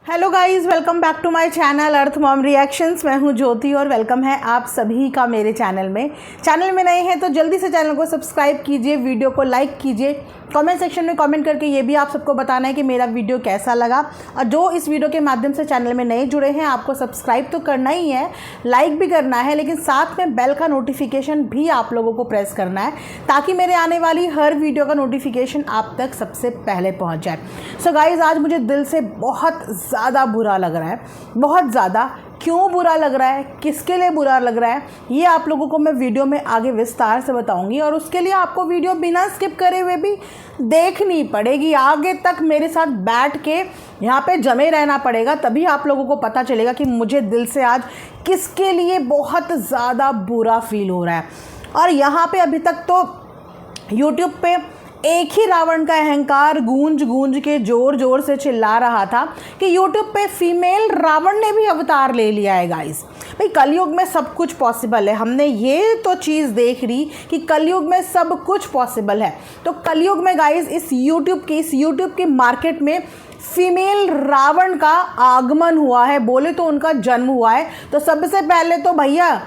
Hello guys, welcome back to my channel Earth Mom Reactions. मैं हूं ज्योति और welcome है आप सभी का मेरे चैनल में नए हैं तो जल्दी से चैनल को सब्सक्राइब कीजिए, वीडियो को लाइक कीजिए, कमेंट सेक्शन में कमेंट करके ये भी आप सबको बताना है कि मेरा वीडियो कैसा लगा। और जो इस वीडियो के माध्यम से चैनल में नए जुड़े हैं, आपको सब्सक्राइब तो करना ही है, लाइक भी करना है, लेकिन साथ में बेल का नोटिफिकेशन भी आप लोगों को प्रेस करना है ताकि मेरे आने वाली हर वीडियो का नोटिफिकेशन आप तक सबसे पहले पहुँच जाए। सो गाइज़, आज मुझे दिल से बहुत ज़्यादा बुरा लग रहा है, बहुत ज़्यादा। क्यों बुरा लग रहा है, किसके लिए बुरा लग रहा है, ये आप लोगों को मैं वीडियो में आगे विस्तार से बताऊंगी। और उसके लिए आपको वीडियो बिना स्किप करे हुए भी देखनी पड़ेगी, आगे तक मेरे साथ बैठ के यहाँ पे जमे रहना पड़ेगा, तभी आप लोगों को पता चलेगा कि मुझे दिल से आज किसके लिए बहुत ज़्यादा बुरा फील हो रहा है। और यहाँ पे अभी तक तो यूट्यूब पे एक ही रावण का अहंकार गूंज गूंज के जोर जोर से चिल्ला रहा था कि यूट्यूब पे फीमेल रावण ने भी अवतार ले लिया है। गाइस, भाई कलयुग में सब कुछ पॉसिबल है, हमने ये तो चीज़ देख ली कि कलयुग में सब कुछ पॉसिबल है। तो कलयुग में गाइस इस यूट्यूब की मार्केट में फीमेल रावण का आगमन हुआ है, बोले तो उनका जन्म हुआ है। तो सबसे पहले तो भैया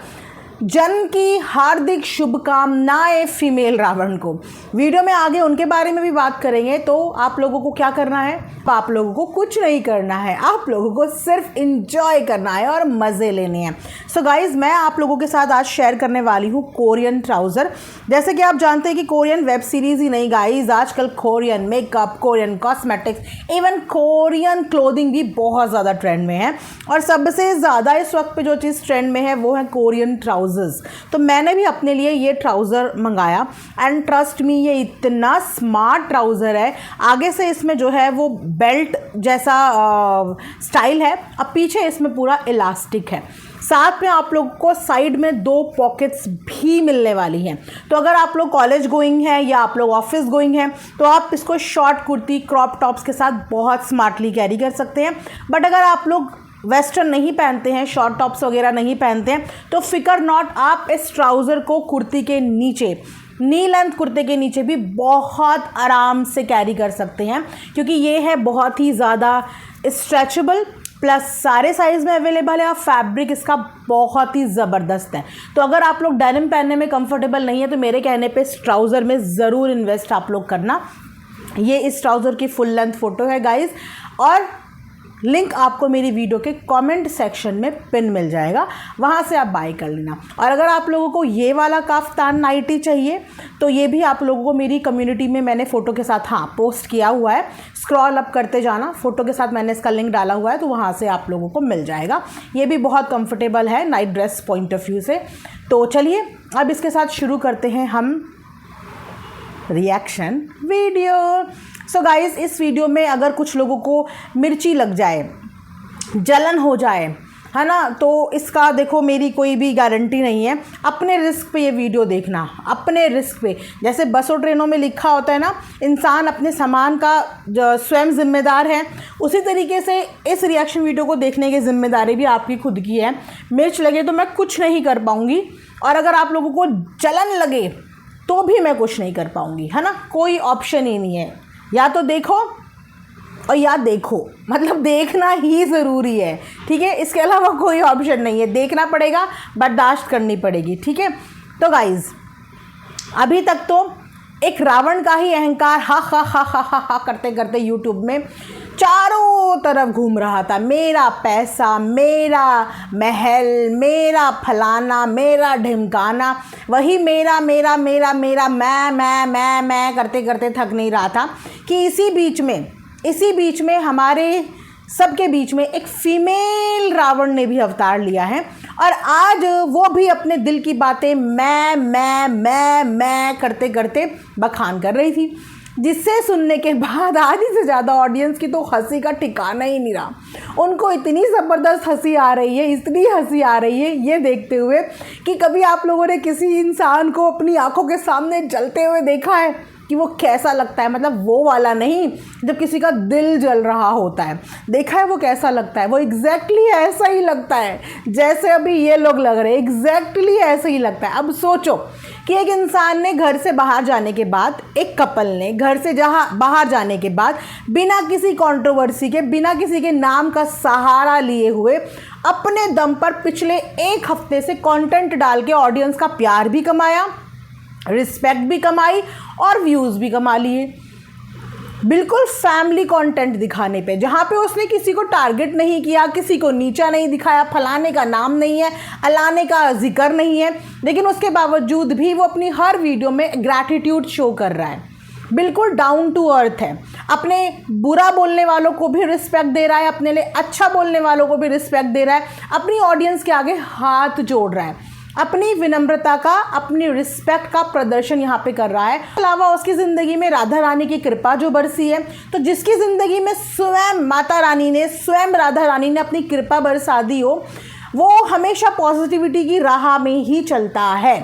जन्म की हार्दिक शुभकामनाएं फीमेल रावण को। वीडियो में आगे उनके बारे में भी बात करेंगे। तो आप लोगों को क्या करना है, आप लोगों को कुछ नहीं करना है, आप लोगों को सिर्फ इंजॉय करना है और मज़े लेने हैं। सो गाइज़, मैं आप लोगों के साथ आज शेयर करने वाली हूँ कोरियन ट्राउज़र। जैसे कि आप जानते हैं कि कोरियन वेब सीरीज़ ही नहीं गाइज़, आजकल Korean makeup, Korean cosmetics, even Korean clothing भी बहुत ज़्यादा ट्रेंड में है। और सबसे ज़्यादा इस वक्त पे जो चीज़ ट्रेंड में है वो है कोरियन ट्राउज़र। तो मैंने भी अपने लिए ये ट्राउज़र मंगाया एंड ट्रस्ट मी, ये इतना स्मार्ट ट्राउज़र है। आगे से इसमें जो है वो बेल्ट जैसा स्टाइल है, अब पीछे इसमें पूरा इलास्टिक है। साथ में आप लोग को साइड में 2 पॉकेट्स भी मिलने वाली हैं। तो अगर आप लोग कॉलेज गोइंग हैं या आप लोग ऑफिस गोइंग हैं तो आप इसको शॉर्ट कुर्ती, क्रॉप टॉप्स के साथ बहुत स्मार्टली कैरी कर सकते हैं। बट अगर आप लोग वेस्टर्न नहीं पहनते हैं, शॉर्ट टॉप्स वगैरह नहीं पहनते हैं, तो फिकर नॉट, आप इस ट्राउज़र को कुर्ती के नीचे, नी लेंथ कुर्ते के नीचे भी बहुत आराम से कैरी कर सकते हैं, क्योंकि ये है बहुत ही ज़्यादा स्ट्रेचेबल, प्लस सारे साइज़ में अवेलेबल है और फैब्रिक इसका बहुत ही ज़बरदस्त है। तो अगर आप लोग डेनिम पहनने में कंफर्टेबल नहीं है तो मेरे कहने पे इस ट्राउज़र में ज़रूर इन्वेस्ट आप लोग करना। ये इस ट्राउज़र की फुल लेंथ फ़ोटो है गाइज़, और लिंक आपको मेरी वीडियो के कमेंट सेक्शन में पिन मिल जाएगा, वहाँ से आप बाय कर लेना। और अगर आप लोगों को ये वाला काफ्तान नाइटी चाहिए तो ये भी आप लोगों को मेरी कम्युनिटी में मैंने फ़ोटो के साथ पोस्ट किया हुआ है, स्क्रॉल अप करते जाना, फ़ोटो के साथ मैंने इसका लिंक डाला हुआ है, तो वहाँ से आप लोगों को मिल जाएगा। ये भी बहुत कंफर्टेबल है night dress point of view से। तो चलिए अब इसके साथ शुरू करते हैं हम रिएक्शन वीडियो। सो गाइस, इस वीडियो में अगर कुछ लोगों को मिर्ची लग जाए, जलन हो जाए, है ना, तो इसका देखो मेरी कोई भी गारंटी नहीं है। अपने रिस्क पे ये वीडियो देखना, अपने रिस्क पे। जैसे बसों ट्रेनों में लिखा होता है ना, इंसान अपने सामान का स्वयं जिम्मेदार है, उसी तरीके से इस रिएक्शन वीडियो को देखने की जिम्मेदारी भी आपकी खुद की है। मिर्च लगे तो मैं कुछ नहीं कर पाऊँगी, और अगर आप लोगों को जलन लगे तो भी मैं कुछ नहीं कर पाऊँगी, है ना, कोई ऑप्शन ही नहीं है। या तो देखो और या देखो, मतलब देखना ही ज़रूरी है, ठीक है, इसके अलावा कोई ऑप्शन नहीं है, देखना पड़ेगा, बर्दाश्त करनी पड़ेगी, ठीक है। तो गाइज़, अभी तक तो एक रावण का ही अहंकार हा हा हा हा हा हा करते करते यूट्यूब में चारों तरफ घूम रहा था। मेरा पैसा, मेरा महल, मेरा फलाना, मेरा ढिमकाना, वही मेरा मेरा मेरा मेरा मैं करते करते थक नहीं रहा था कि इसी बीच में हमारे सबके बीच में एक फीमेल रावण ने भी अवतार लिया है। और आज वो भी अपने दिल की बातें मैं करते करते बखान कर रही थी, जिससे सुनने के बाद आधी से ज़्यादा ऑडियंस की तो हंसी का ठिकाना ही नहीं रहा। उनको इतनी ज़बरदस्त हंसी आ रही है, इतनी हंसी आ रही है ये देखते हुए कि कभी आप लोगों ने किसी इंसान को अपनी आंखों के सामने जलते हुए देखा है? कि वो कैसा लगता है, मतलब वो वाला नहीं जब किसी का दिल जल रहा होता है, देखा है वो कैसा लगता है, वो एग्जैक्टली ऐसा ही लगता है जैसे अभी ये लोग लग रहे हैं, एग्जैक्टली ऐसे ही लगता है। अब सोचो कि एक इंसान ने घर से बाहर जाने के बाद, एक कपल ने घर से बाहर जाने के बाद बिना किसी कंट्रोवर्सी के, बिना किसी के नाम का सहारा लिए हुए अपने दम पर पिछले एक हफ्ते से कंटेंट डाल के ऑडियंस का प्यार भी कमाया, रिस्पेक्ट भी कमाई और व्यूज़ भी कमा लिए, बिल्कुल फैमिली कंटेंट दिखाने पे, जहाँ पे उसने किसी को टारगेट नहीं किया, किसी को नीचा नहीं दिखाया, फलाने का नाम नहीं है, अलाने का जिक्र नहीं है, लेकिन उसके बावजूद भी वो अपनी हर वीडियो में ग्रैटिट्यूड शो कर रहा है, बिल्कुल डाउन टू अर्थ है, अपने बुरा बोलने वालों को भी रिस्पेक्ट दे रहा है, अपने लिए अच्छा बोलने वालों को भी रिस्पेक्ट दे रहा है, अपनी ऑडियंस के आगे हाथ जोड़ रहा है, अपनी विनम्रता का, अपनी रिस्पेक्ट का प्रदर्शन यहाँ पे कर रहा है। अलावा उसकी ज़िंदगी में राधा रानी की कृपा जो बरसी है, तो जिसकी ज़िंदगी में स्वयं माता रानी ने, स्वयं राधा रानी ने अपनी कृपा बरसा दी हो, वो हमेशा पॉजिटिविटी की राह में ही चलता है,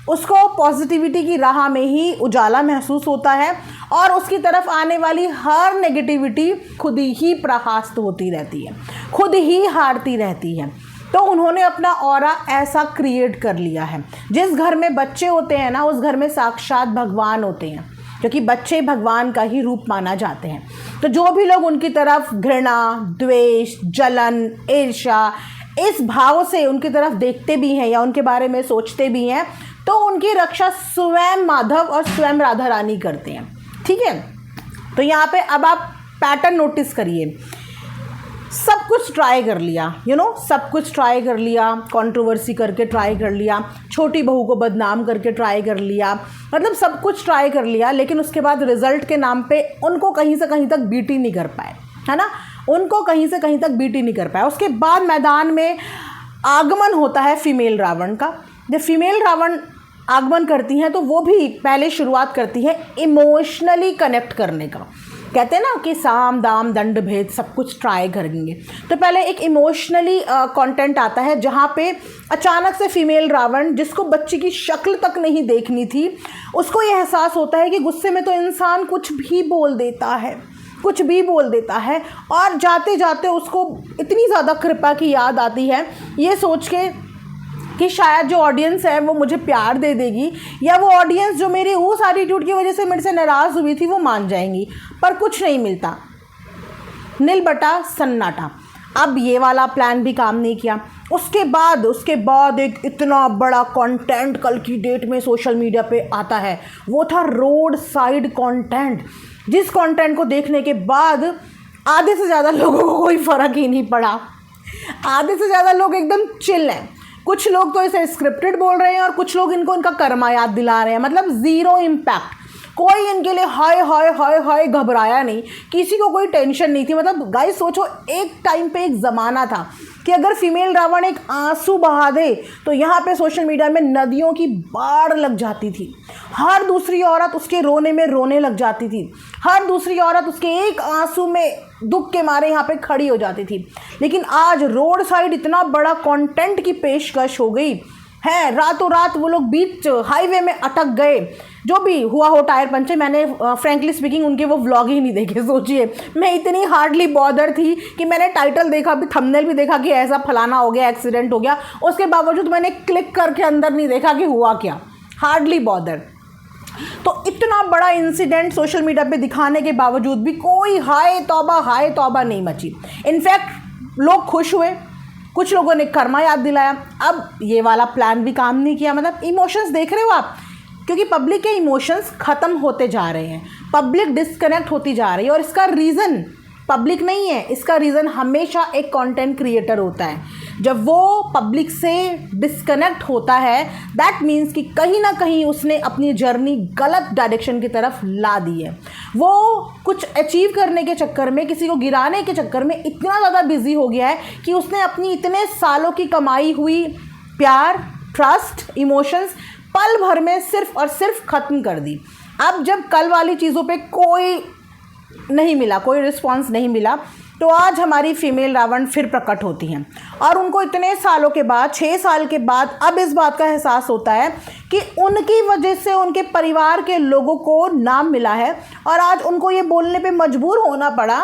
उसको पॉजिटिविटी की राह में ही उजाला महसूस होता है और उसकी तरफ आने वाली हर नेगेटिविटी खुद ही परास्त होती रहती है, खुद ही हारती रहती है। तो उन्होंने अपना ऑरा ऐसा क्रिएट कर लिया है। जिस घर में बच्चे होते हैं ना, उस घर में साक्षात भगवान होते हैं, क्योंकि बच्चे भगवान का ही रूप माना जाते हैं। तो जो भी लोग उनकी तरफ घृणा, द्वेष, जलन, ईर्ष्या इस भाव से उनकी तरफ देखते भी हैं या उनके बारे में सोचते भी हैं, तो उनकी रक्षा स्वयं माधव और स्वयं राधा रानी करते हैं। ठीक है, तो यहाँ पे अब आप पैटर्न नोटिस करिए। सब कुछ ट्राई कर लिया, सब कुछ ट्राई कर लिया, कंट्रोवर्सी करके ट्राई कर लिया, छोटी बहू को बदनाम करके ट्राई कर लिया, मतलब सब कुछ ट्राई कर लिया, लेकिन उसके बाद रिजल्ट के नाम पे उनको कहीं से कहीं तक बीट ही नहीं कर पाए, है ना, उनको कहीं से कहीं तक बीट ही नहीं कर पाए। उसके बाद मैदान में आगमन होता है फीमेल रावण का। जब फीमेल रावण आगमन करती हैं तो वो भी पहले शुरुआत करती है इमोशनली कनेक्ट करने का। कहते हैं ना कि साम दाम दंड भेद सब कुछ ट्राई करेंगे, तो पहले एक इमोशनली कंटेंट आता है जहाँ पे अचानक से फीमेल रावण, जिसको बच्ची की शक्ल तक नहीं देखनी थी, उसको ये एहसास होता है कि गुस्से में तो इंसान कुछ भी बोल देता है, कुछ भी बोल देता है, और जाते जाते उसको इतनी ज़्यादा कृपा की याद आती है, ये सोच के कि शायद जो ऑडियंस है वो मुझे प्यार दे देगी, या वो ऑडियंस जो मेरे उस एटीट्यूड की वजह से मेरे से नाराज़ हुई थी वो मान जाएंगी, पर कुछ नहीं मिलता, नील बटा सन्नाटा। अब ये वाला प्लान भी काम नहीं किया। उसके बाद एक इतना बड़ा कंटेंट कल की डेट में सोशल मीडिया पे आता है, वो था रोड साइड कंटेंट, जिस कंटेंट को देखने के बाद आधे से ज़्यादा लोगों को कोई फ़र्क ही नहीं पड़ा, आधे से ज़्यादा लोग एकदम चिल हैं। कुछ लोग तो इसे स्क्रिप्टेड बोल रहे हैं और कुछ लोग इनको इनका कर्मा याद दिला रहे हैं, मतलब ज़ीरो इम्पैक्ट, कोई इनके लिए हाय हाय हाय हाय घबराया नहीं, किसी को कोई टेंशन नहीं थी। मतलब गाइस सोचो, एक टाइम पे एक ज़माना था कि अगर फीमेल रावण एक आंसू बहा दे तो यहाँ पे सोशल मीडिया में नदियों की बाढ़ लग जाती थी, हर दूसरी औरत उसके रोने में रोने लग जाती थी, हर दूसरी औरत उसके एक आंसू में दुख के मारे यहाँ पे खड़ी हो जाती थी। लेकिन आज रोड साइड इतना बड़ा कंटेंट की पेशकश हो गई है, रातों रात वो लोग बीच हाईवे में अटक गए, जो भी हुआ हो टायर पंचर। मैंने फ्रैंकली स्पीकिंग उनके वो व्लॉग ही नहीं देखे। सोचिए, मैं इतनी हार्डली बॉदर थी कि मैंने टाइटल देखा भी, थंबनेल भी देखा कि ऐसा फलाना हो गया, एक्सीडेंट हो गया, उसके बावजूद मैंने क्लिक करके अंदर नहीं देखा कि हुआ क्या, हार्डली बॉदर। तो इतना बड़ा इंसिडेंट सोशल मीडिया पे दिखाने के बावजूद भी कोई हाय तौबा नहीं मची। इनफैक्ट लोग खुश हुए, कुछ लोगों ने कर्मा याद दिलाया। अब ये वाला प्लान भी काम नहीं किया। मतलब इमोशंस देख रहे हो आप, क्योंकि पब्लिक के इमोशंस ख़त्म होते जा रहे हैं, पब्लिक डिस्कनेक्ट होती जा रही है, और इसका रीज़न पब्लिक नहीं है, इसका रीज़न हमेशा एक कंटेंट क्रिएटर होता है। जब वो पब्लिक से डिस्कनेक्ट होता है, दैट मीन्स कि कहीं ना कहीं उसने अपनी जर्नी गलत डायरेक्शन की तरफ ला दी है। वो कुछ अचीव करने के चक्कर में, किसी को गिराने के चक्कर में इतना ज़्यादा बिजी हो गया है कि उसने अपनी इतने सालों की कमाई हुई प्यार, ट्रस्ट, इमोशंस पल भर में सिर्फ और सिर्फ ख़त्म कर दी। अब जब कल वाली चीज़ों पे कोई नहीं मिला, कोई रिस्पॉन्स नहीं मिला। तो आज हमारी फीमेल रावण फिर प्रकट होती हैं और उनको इतने सालों के बाद, 6 साल के बाद अब इस बात का एहसास होता है कि उनकी वजह से उनके परिवार के लोगों को नाम मिला है और आज उनको ये बोलने पे मजबूर होना पड़ा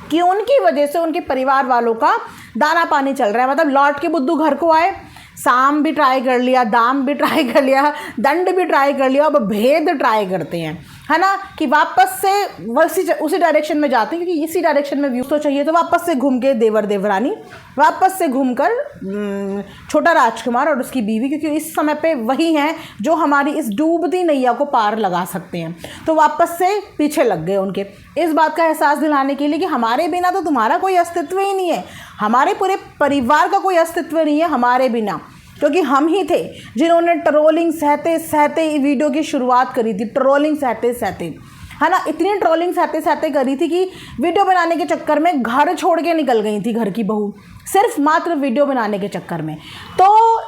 कि उनकी वजह से उनके परिवार वालों का दाना पानी चल रहा है। मतलब लौट के बुद्धू घर को आए, साम भी ट्राई कर लिया, दाम भी ट्राई कर लिया, दंड भी ट्राई कर लिया, अब भेद ट्राई करते हैं, है ना, कि वापस से उसी डायरेक्शन में जाते हैं क्योंकि इसी डायरेक्शन में व्यू तो चाहिए। तो वापस से घूम के देवर देवरानी, वापस से घूमकर छोटा राजकुमार और उसकी बीवी, क्योंकि इस समय पे वही हैं जो हमारी इस डूबती नैया को पार लगा सकते हैं। तो वापस से पीछे लग गए उनके, इस बात का एहसास दिलाने के लिए कि हमारे बिना तो तुम्हारा कोई अस्तित्व ही नहीं है, हमारे पूरे परिवार का कोई अस्तित्व नहीं है हमारे बिना, क्योंकि हम ही थे जिन्होंने ट्रोलिंग सहते सहते वीडियो की शुरुआत करी थी। ट्रोलिंग सहते सहते, है ना, इतनी ट्रोलिंग सहते सहते करी थी कि वीडियो बनाने के चक्कर में घर छोड़ के निकल गई थी घर की बहू, सिर्फ मात्र वीडियो बनाने के चक्कर में। तो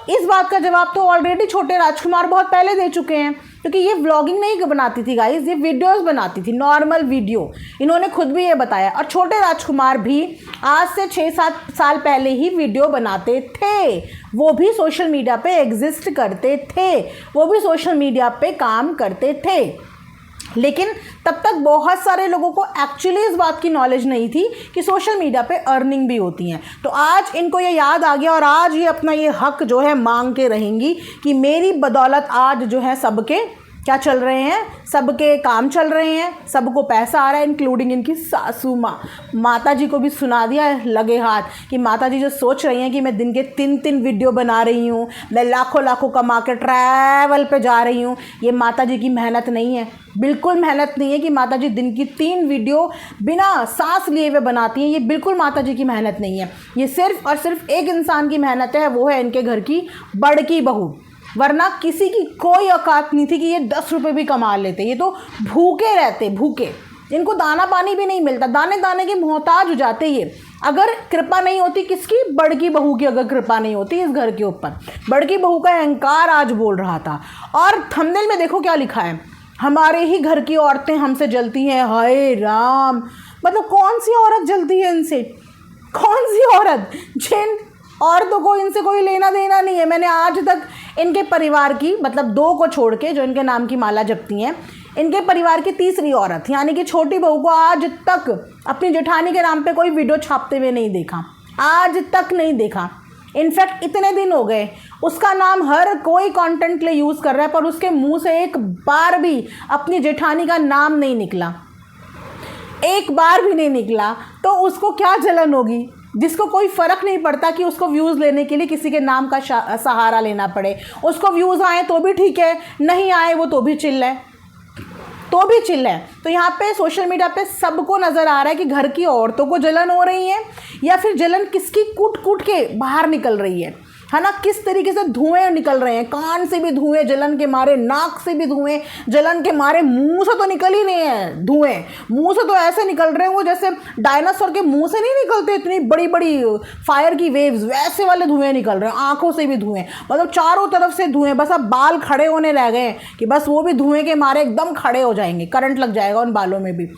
इस बात का जवाब तो ऑलरेडी छोटे राजकुमार बहुत पहले दे चुके हैं, क्योंकि ये व्लॉगिंग नहीं बनाती थी गाइस, ये वीडियोस बनाती थी, नॉर्मल वीडियो, इन्होंने खुद भी ये बताया। और छोटे राजकुमार भी आज से 6-7 साल पहले ही वीडियो बनाते थे, वो भी सोशल मीडिया पे एग्जिस्ट करते थे, वो भी सोशल मीडिया पे काम करते थे, लेकिन तब तक बहुत सारे लोगों को एक्चुअली इस बात की नॉलेज नहीं थी कि सोशल मीडिया पे अर्निंग भी होती हैं। तो आज इनको ये याद आ गया और आज ये अपना ये हक जो है मांग के रहेंगी कि मेरी बदौलत आज जो है सबके क्या चल रहे हैं, सबके काम चल रहे हैं, सबको पैसा आ रहा है, इंक्लूडिंग इनकी सासू माँ। माता जी को भी सुना दिया लगे हाथ कि माता जी जो सोच रही हैं कि मैं दिन के 3-3 वीडियो बना रही हूँ, मैं लाखों लाखों कमा के ट्रैवल पे जा रही हूँ, ये माता जी की मेहनत नहीं है, बिल्कुल मेहनत नहीं है कि माता जी दिन की 3 वीडियो बिना सांस लिए हुए बनाती हैं, ये बिल्कुल माता जी की मेहनत नहीं है। ये सिर्फ और सिर्फ एक इंसान की मेहनत है, वो है इनके घर की बड़की बहू, वरना किसी की कोई औकात नहीं थी कि ये 10 रुपये भी कमा लेते। ये तो भूखे रहते, भूखे, इनको दाना पानी भी नहीं मिलता, दाने दाने के मोहताज हो जाते ये। अगर कृपा नहीं होती किसकी, बड़की बहू की, अगर कृपा नहीं होती इस घर के ऊपर। बड़की बहू का अहंकार आज बोल रहा था। और थंबनेल में देखो क्या लिखा है, हमारे ही घर की औरतें हमसे जलती हैं, हाय राम। मतलब कौन सी औरत जलती है इनसे, कौन सी औरत, जिन औरतों को इनसे कोई लेना देना नहीं है। मैंने आज तक इनके परिवार की, मतलब 2 को छोड़ के जो इनके नाम की माला जपती हैं, इनके परिवार की तीसरी औरत यानी कि छोटी बहू को आज तक अपनी जेठानी के नाम पे कोई वीडियो छापते हुए नहीं देखा, आज तक नहीं देखा। इनफैक्ट इतने दिन हो गए उसका नाम हर कोई कंटेंट के लिए यूज़ कर रहा है, पर उसके मुंह से एक बार भी अपनी जेठानी का नाम नहीं निकला, एक बार भी नहीं निकला। तो उसको क्या जलन होगी, जिसको कोई फ़र्क नहीं पड़ता कि उसको व्यूज़ लेने के लिए किसी के नाम का सहारा लेना पड़े। उसको व्यूज़ आए तो भी ठीक है, नहीं आए वो तो भी चिल्ल है, तो भी चिल्ल है। तो यहाँ पे सोशल मीडिया पे सबको नज़र आ रहा है कि घर की औरतों को जलन हो रही है या फिर जलन किसकी कूट कूट के बाहर निकल रही है ना, किस तरीके से धुएं निकल रहे हैं, कान से भी धुएं जलन के मारे, नाक से भी धुएं जलन के मारे, मुंह से तो निकल ही नहीं है धुएं, मुंह से तो ऐसे निकल रहे हैं वो जैसे डायनासोर के मुंह से नहीं निकलते इतनी बड़ी बड़ी फायर की वेव्स, वैसे वाले धुएं निकल रहे हैं। आंखों से भी धुएं, मतलब चारों तरफ से धुएं, बस अब बाल खड़े होने रह गए हैं कि बस वो भी धुएं के मारे एकदम खड़े हो जाएंगे, करंट लग जाएगा उन बालों में भी।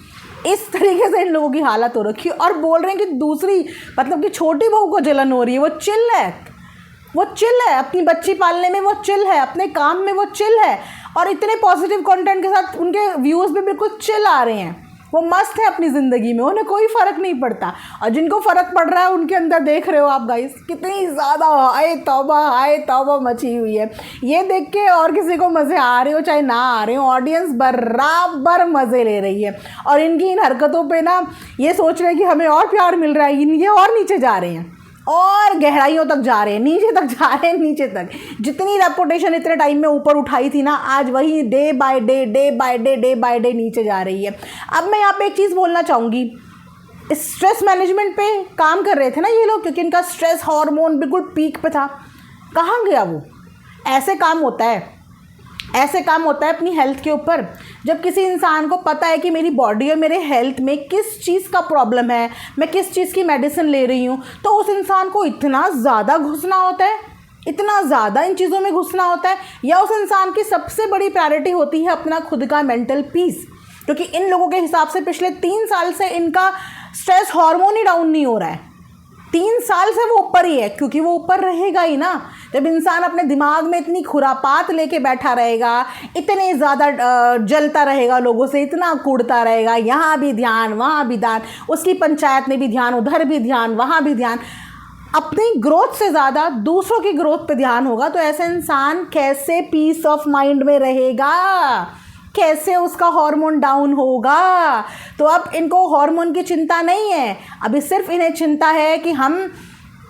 इस तरीके से इन लोगों की हालत हो रखी है और बोल रहे हैं कि दूसरी, मतलब कि छोटी बहू को जलन हो रही है। वो चिल है, वो चिल है, अपनी बच्ची पालने में वो चिल है, अपने काम में वो चिल है और इतने पॉजिटिव कंटेंट के साथ उनके व्यूज़ भी बिल्कुल चिल आ रहे हैं। वो मस्त है अपनी ज़िंदगी में, उन्हें कोई फ़र्क नहीं पड़ता। और जिनको फ़र्क पड़ रहा है उनके अंदर देख रहे हो आप गाइस, कितनी ज़्यादा हाय तौबा मची हुई है। ये देख के और किसी को मज़े आ रहे हो चाहे ना आ रहे हो, ऑडियंस बराबर मज़े ले रही है। और इनकी इन हरकतों पे ना ये सोच रहे हैं कि हमें और प्यार मिल रहा है, ये और नीचे जा रहे हैं और गहराइयों तक जा रहे हैं, नीचे तक जा रहे हैं, नीचे तक। जितनी रेपुटेशन इतने टाइम में ऊपर उठाई थी ना, आज वही डे बाय डे नीचे जा रही है। अब मैं यहाँ पे एक चीज़ बोलना चाहूँगी, स्ट्रेस मैनेजमेंट पे काम कर रहे थे ना ये लोग, क्योंकि इनका स्ट्रेस हार्मोन बिल्कुल पीक पे था। कहाँ गया वो? ऐसे काम होता है, ऐसे काम होता है अपनी हेल्थ के ऊपर। जब किसी इंसान को पता है कि मेरी बॉडी और मेरे हेल्थ में किस चीज़ का प्रॉब्लम है, मैं किस चीज़ की मेडिसिन ले रही हूँ, तो उस इंसान को इतना ज़्यादा घुसना होता है, इतना ज़्यादा इन चीज़ों में घुसना होता है, या उस इंसान की सबसे बड़ी प्रायोरिटी होती है अपना खुद का मेंटल पीस। क्योंकि इन लोगों के हिसाब से पिछले 3 साल से इनका स्ट्रेस हार्मोन ही डाउन नहीं हो रहा है। 3 साल से वो ऊपर ही है, क्योंकि वो ऊपर रहेगा ही ना। जब इंसान अपने दिमाग में इतनी खुरापात लेके बैठा रहेगा, इतने ज़्यादा जलता रहेगा लोगों से, इतना कूड़ता रहेगा, यहाँ भी ध्यान वहाँ भी ध्यान, उसकी पंचायत में भी ध्यान, उधर भी ध्यान, वहाँ भी ध्यान, अपनी ग्रोथ से ज़्यादा दूसरों की ग्रोथ पे ध्यान होगा, तो ऐसा इंसान कैसे पीस ऑफ माइंड में रहेगा, कैसे उसका हार्मोन डाउन होगा। तो अब इनको हार्मोन की चिंता नहीं है, अभी सिर्फ इन्हें चिंता है कि हम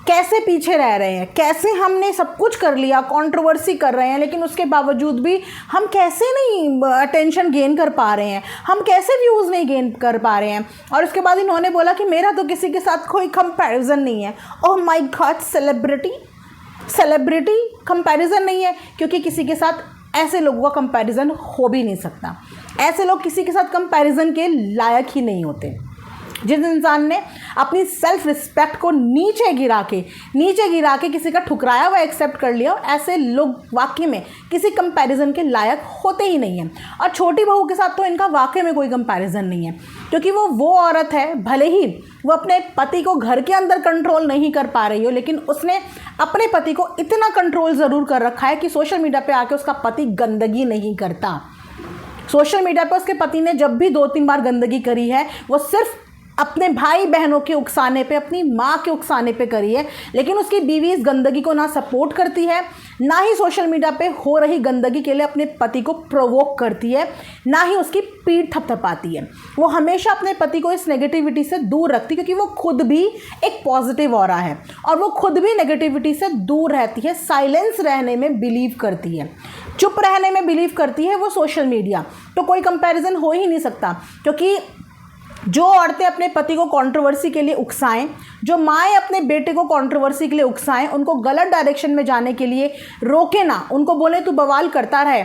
कैसे पीछे रह रहे हैं, कैसे हमने सब कुछ कर लिया, कंट्रोवर्सी कर रहे हैं, लेकिन उसके बावजूद भी हम कैसे नहीं अटेंशन गेन कर पा रहे हैं, हम कैसे व्यूज़ नहीं गेन कर पा रहे हैं। और उसके बाद इन्होंने बोला कि मेरा तो किसी के साथ कोई कंपैरिजन नहीं है। Oh my God, celebrity comparison नहीं है, क्योंकि किसी के साथ ऐसे लोगों का कंपैरिजन हो भी नहीं सकता। ऐसे लोग किसी के साथ कंपैरिजन के लायक ही नहीं होते। जिस इंसान ने अपनी सेल्फ रिस्पेक्ट को नीचे गिरा के किसी का ठुकराया हुआ एक्सेप्ट कर लिया, ऐसे लोग वाकई में किसी कंपैरिजन के लायक होते ही नहीं हैं। और छोटी बहू के साथ तो इनका वाकई में कोई कंपैरिजन नहीं है, क्योंकि वो औरत है, भले ही वो अपने पति को घर के अंदर कंट्रोल नहीं कर पा रही हो, लेकिन उसने अपने पति को इतना कंट्रोल ज़रूर कर रखा है कि सोशल मीडिया पे आके उसका पति गंदगी नहीं करता। सोशल मीडिया पे उसके पति ने जब भी 2-3 बार गंदगी करी है, वो सिर्फ अपने भाई बहनों के उकसाने पे, अपनी माँ के उकसाने पे करी है, लेकिन उसकी बीवी इस गंदगी को ना सपोर्ट करती है, ना ही सोशल मीडिया पे हो रही गंदगी के लिए अपने पति को प्रोवोक करती है, ना ही उसकी पीठ थपथपाती है। वो हमेशा अपने पति को इस नेगेटिविटी से दूर रखती है, क्योंकि वो खुद भी एक पॉजिटिव ऑरा है और वो खुद भी नेगेटिविटी से दूर रहती है, साइलेंस रहने में बिलीव करती है, चुप रहने में बिलीव करती है वो सोशल मीडिया। तो कोई कंपैरिजन हो ही नहीं सकता, क्योंकि जो औरतें अपने पति को कंट्रोवर्सी के लिए उकसाएं, जो माएँ अपने बेटे को कंट्रोवर्सी के लिए उकसाएं, उनको गलत डायरेक्शन में जाने के लिए रोके ना, उनको बोले तू बवाल करता रहे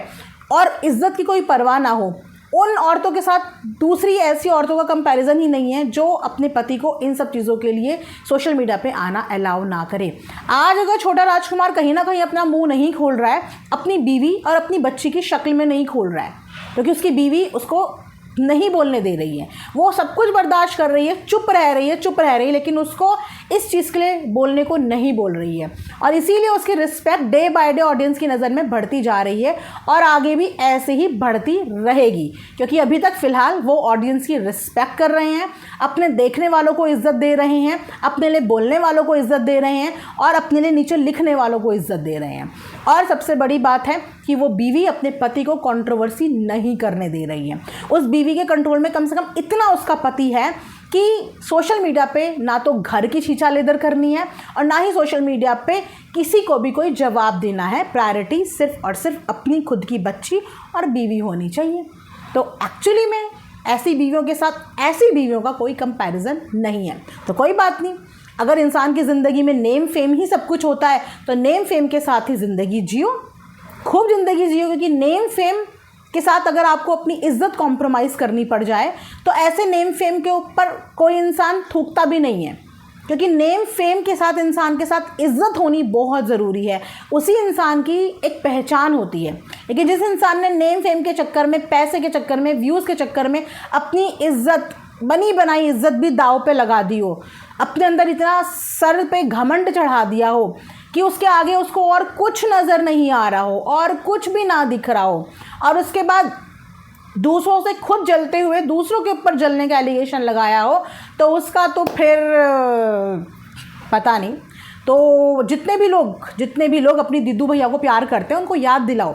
और इज्जत की कोई परवाह ना हो, उन औरतों के साथ दूसरी ऐसी औरतों का कंपैरिजन ही नहीं है जो अपने पति को इन सब चीज़ों के लिए सोशल मीडिया पे आना अलाउ ना करे। आज अगर छोटा राजकुमार कहीं ना कहीं अपना मुंह नहीं खोल रहा है, अपनी बीवी और अपनी बच्ची की शक्ल में नहीं खोल रहा है, क्योंकि उसकी बीवी उसको नहीं बोलने दे रही है, वो सब कुछ बर्दाश्त कर रही है, चुप रह रही है, लेकिन उसको इस चीज़ के लिए बोलने को नहीं बोल रही है, और इसीलिए उसकी respect day by day audience की नज़र में बढ़ती जा रही है और आगे भी ऐसे ही बढ़ती रहेगी, क्योंकि अभी तक फ़िलहाल वो ऑडियंस की रिस्पेक्ट कर रहे हैं, अपने देखने वालों को इज़्ज़त दे रहे हैं, अपने लिए बोलने वालों को इज़्ज़त दे रहे हैं और अपने लिए नीचे लिखने वालों को इज़्ज़त दे रहे हैं। और सबसे बड़ी बात है कि वो बीवी अपने पति को कंट्रोवर्सी नहीं करने दे रही है। उस बीवी के कंट्रोल में कम से कम इतना उसका पति है कि सोशल मीडिया पे ना तो घर की छीछा लेदर करनी है और ना ही सोशल मीडिया पे किसी को भी कोई जवाब देना है। प्रायोरिटी सिर्फ और सिर्फ अपनी खुद की बच्ची और बीवी होनी चाहिए। तो एक्चुअली में ऐसी बीवियों के साथ ऐसी बीवियों का कोई कंपैरिजन नहीं है। तो कोई बात नहीं, अगर इंसान की ज़िंदगी में नेम फेम ही सब कुछ होता है तो नेम फेम के साथ ही ज़िंदगी जियो, खूब ज़िंदगी जियो, क्योंकि नेम फेम के साथ अगर आपको अपनी इज्जत कॉम्प्रोमाइज़ करनी पड़ जाए तो ऐसे नेम फेम के ऊपर कोई इंसान थूकता भी नहीं है, क्योंकि नेम फेम के साथ इंसान के साथ इज्जत होनी बहुत ज़रूरी है, उसी इंसान की एक पहचान होती है। लेकिन जिस इंसान ने नेम फेम के चक्कर में, पैसे के चक्कर में, व्यूज़ के चक्कर में अपनी इज्जत, बनी बनाई इज्जत भी दाव पे लगा दी हो, अपने अंदर इतना सर पे घमंड चढ़ा दिया हो कि उसके आगे उसको और कुछ नज़र नहीं आ रहा हो और कुछ भी ना दिख रहा हो, और उसके बाद दूसरों से खुद जलते हुए दूसरों के ऊपर जलने का एलिगेशन लगाया हो, तो उसका तो फिर पता नहीं। तो जितने भी लोग अपनी दीदू भैया को प्यार करते हैं, उनको याद दिलाओ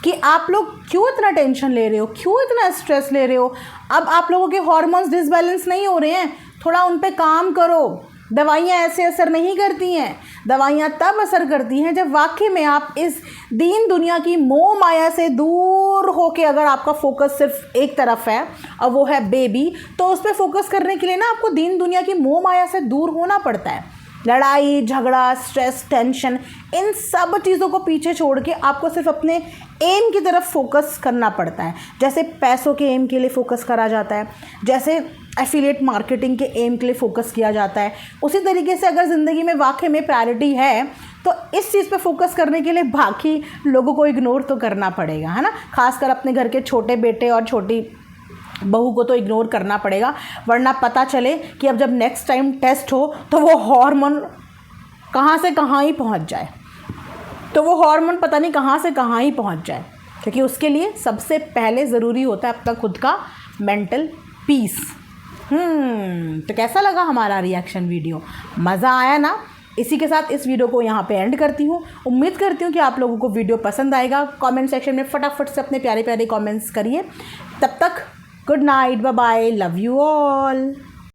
कि आप लोग क्यों इतना टेंशन ले रहे हो, क्यों इतना स्ट्रेस ले रहे हो। अब आप लोगों के हार्मोन्स डिसबैलेंस नहीं हो रहे हैं, थोड़ा उन पे काम करो। दवाइयाँ ऐसे असर नहीं करती हैं, दवाइयाँ तब असर करती हैं जब वाकई में आप इस दीन दुनिया की मोह माया से दूर होके, अगर आपका फोकस सिर्फ एक तरफ है और वो है बेबी, तो उस पर फोकस करने के लिए ना आपको दीन दुनिया की मोह माया से दूर होना पड़ता है। लड़ाई झगड़ा, स्ट्रेस, टेंशन, इन सब चीज़ों को पीछे छोड़ के आपको सिर्फ अपने एम की तरफ फोकस करना पड़ता है। जैसे पैसों के एम के लिए फ़ोकस करा जाता है, जैसे एफिलिएट मार्केटिंग के एम के लिए फ़ोकस किया जाता है, उसी तरीके से अगर ज़िंदगी में वाकई में प्रायोरिटी है तो इस चीज़ पे फोकस करने के लिए बाकी लोगों को इग्नोर तो करना पड़ेगा, है ना। खासकर अपने घर के छोटे बेटे और छोटी बहू को तो इग्नोर करना पड़ेगा, वरना पता चले कि अब जब नेक्स्ट टाइम टेस्ट हो तो वो हार्मोन कहाँ से कहाँ ही पहुँच जाए, तो वो हार्मोन पता नहीं कहाँ से कहाँ ही पहुँच जाए, क्योंकि उसके लिए सबसे पहले ज़रूरी होता है आपका खुद का मेंटल पीस। तो कैसा लगा हमारा रिएक्शन वीडियो? मज़ा आया ना? इसी के साथ इस वीडियो को यहाँ पे एंड करती हूँ। उम्मीद करती हूँ कि आप लोगों को वीडियो पसंद आएगा। कमेंट सेक्शन में फटाफट से अपने प्यारे प्यारे कमेंट्स करिए। तब तक good night, bye bye, love you all.